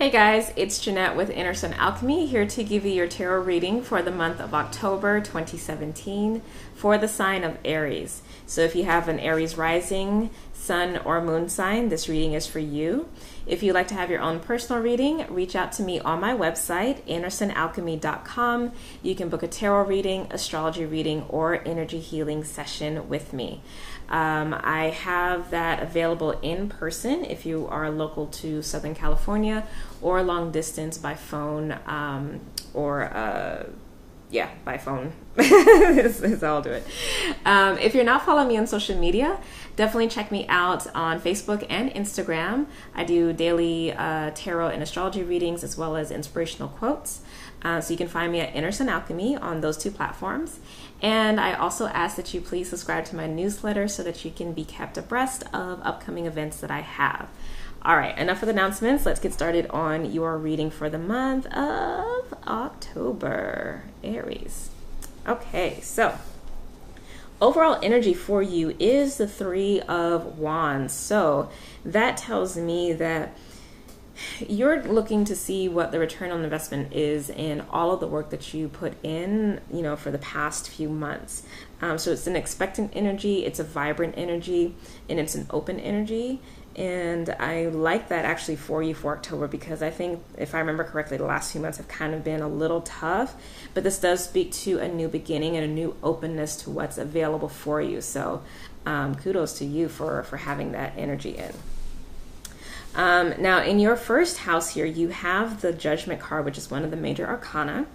Hey guys, it's Jynnette with Inner Sun Alchemy, here to give you your tarot reading for the month of October 2017 for the sign of Aries. So if you have an Aries rising, sun, or moon sign, this reading is for you. If you'd like to have your own personal reading, reach out to me on my website, innersunalchemy.com. You can book a tarot reading, astrology reading, or energy healing session with me. I have that available in person if you are local to Southern California, or long distance by phone, by phone. is how I'll do it. If you're not following me on social media, definitely check me out on Facebook and Instagram. I do daily tarot and astrology readings as well as inspirational quotes. So you can find me at Inner Sun Alchemy on those two platforms. And I also ask that you please subscribe to my newsletter so that you can be kept abreast of upcoming events that I have. All right, enough of the announcements. Let's get started on your reading for the month of October, Aries. Okay, so overall energy for you is the Three of Wands. So that tells me that you're looking to see what the return on investment is in all of the work that you put in, for the past few months. So it's an expectant energy, it's a vibrant energy, and it's an open energy. And I like that actually for you for October, because I think, if I remember correctly, the last few months have kind of been a little tough, but this does speak to a new beginning and a new openness to what's available for you. So kudos to you for having that energy in. Now, in your first house here, you have the Judgment card, which is one of the major arcana.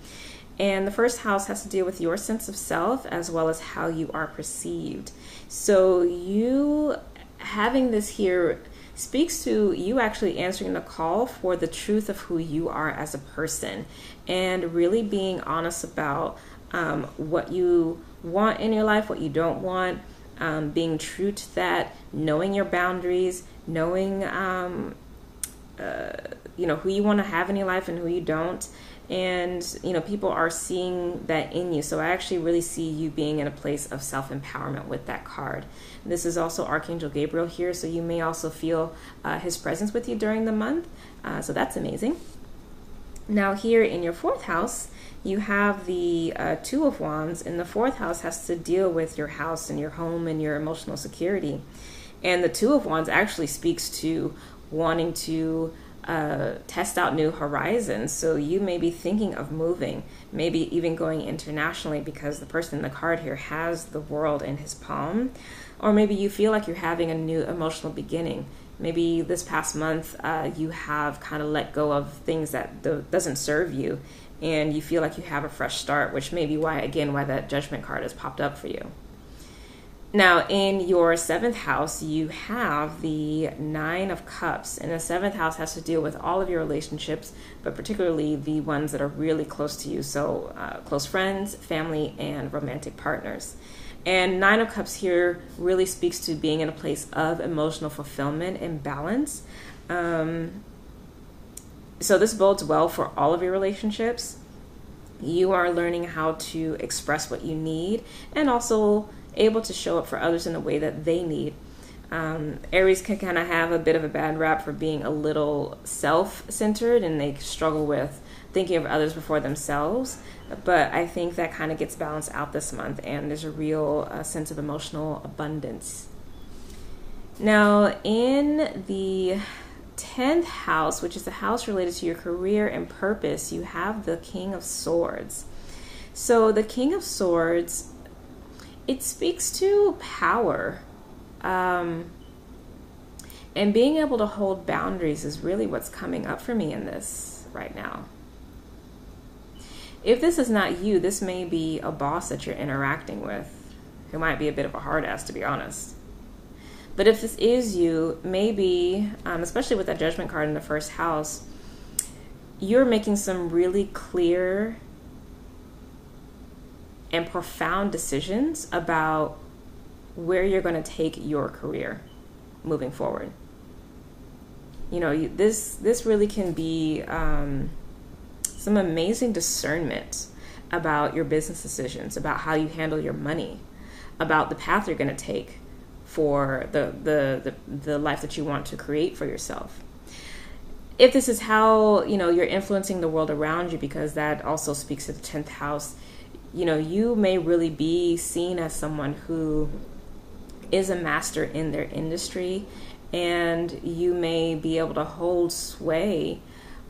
And the first house has to deal with your sense of self as well as how you are perceived. So you having this here speaks to you actually answering the call for the truth of who you are as a person, and really being honest about what you want in your life, what you don't want, being true to that, knowing your boundaries, knowing who you want to have in your life and who you don't. And people are seeing that in you. So I actually really see you being in a place of self-empowerment with that card. This is also Archangel Gabriel here, so you may also feel his presence with you during the month. So that's amazing. Now here in your fourth house, you have the Two of Wands, and the fourth house has to deal with your house and your home and your emotional security. And the Two of Wands actually speaks to wanting to test out new horizons. So you may be thinking of moving, maybe even going internationally, because the person in the card here has the world in his palm. Or maybe you feel like you're having a new emotional beginning. Maybe this past month you have kind of let go of things that doesn't serve you, and you feel like you have a fresh start, which may be why that Judgment card has popped up for you. Now, in your seventh house, you have the Nine of Cups, and the seventh house has to deal with all of your relationships, but particularly the ones that are really close to you. So close friends, family, and romantic partners. And Nine of Cups here really speaks to being in a place of emotional fulfillment and balance. So this bodes well for all of your relationships. You are learning how to express what you need, and also able to show up for others in the way that they need. Aries can kind of have a bit of a bad rap for being a little self-centered, and they struggle with thinking of others before themselves. But I think that kind of gets balanced out this month, and there's a real sense of emotional abundance. Now, in the 10th house, which is the house related to your career and purpose, you have the King of Swords. So the King of Swords, it speaks to power, and being able to hold boundaries is really what's coming up for me in this right now. If this is not you, this may be a boss that you're interacting with who might be a bit of a hard ass, to be honest. But if this is you, maybe, especially with that Judgment card in the first house, you're making some really clear and profound decisions about where you're going to take your career moving forward. This really can be some amazing discernment about your business decisions, about how you handle your money, about the path you're going to take for the life that you want to create for yourself. if this is how, you're influencing the world around you, because that also speaks to the 10th house, you may really be seen as someone who is a master in their industry, and you may be able to hold sway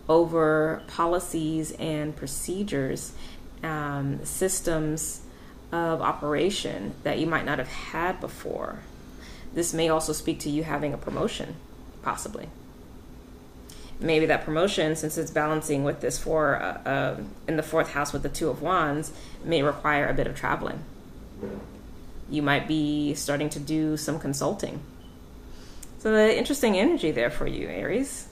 over policies and procedures, systems of operation that you might not have had before. This may also speak to you having a promotion, possibly. Maybe that promotion, since it's balancing with this in the 4th house with the 2 of Wands, may require a bit of traveling. You might be starting to do some consulting. So the interesting energy there for you, Aries.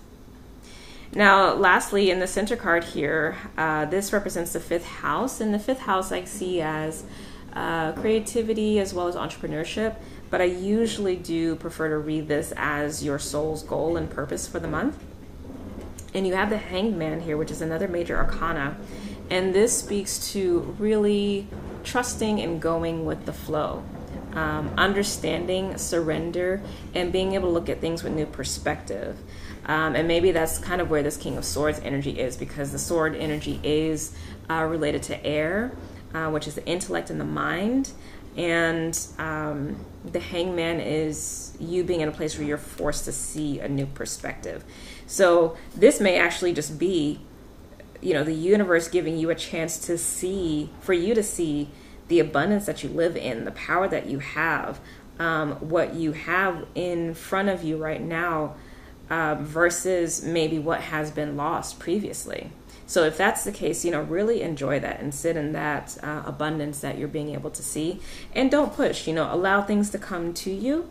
Now, lastly, in the center card here, this represents the 5th house. And the 5th house I see as creativity as well as entrepreneurship. But I usually do prefer to read this as your soul's goal and purpose for the month. And you have the Hanged Man here, which is another major arcana. And this speaks to really trusting and going with the flow. Understanding, surrender, and being able to look at things with new perspective. And maybe that's kind of where this King of Swords energy is, because the sword energy is related to air, which is the intellect and the mind. And the Hangman is you being in a place where you're forced to see a new perspective. So this may actually just be, the universe giving you a chance to see, for you to see the abundance that you live in, the power that you have, what you have in front of you right now, versus maybe what has been lost previously. So if that's the case, really enjoy that and sit in that abundance that you're being able to see. And don't push, allow things to come to you.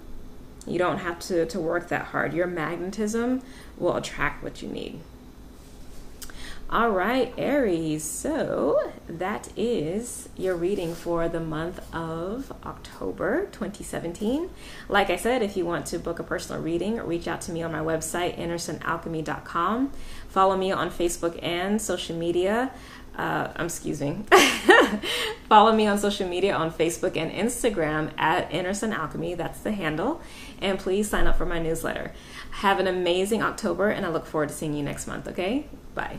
You don't have to work that hard. Your magnetism will attract what you need. All right, Aries. So that is your reading for the month of October 2017. Like I said, if you want to book a personal reading, reach out to me on my website, andersonalchemy.com. Follow me on Facebook and social media. Follow me on social media on Facebook and Instagram at Anderson Alchemy. That's the handle. And please sign up for my newsletter. Have an amazing October, and I look forward to seeing you next month. Okay? Bye.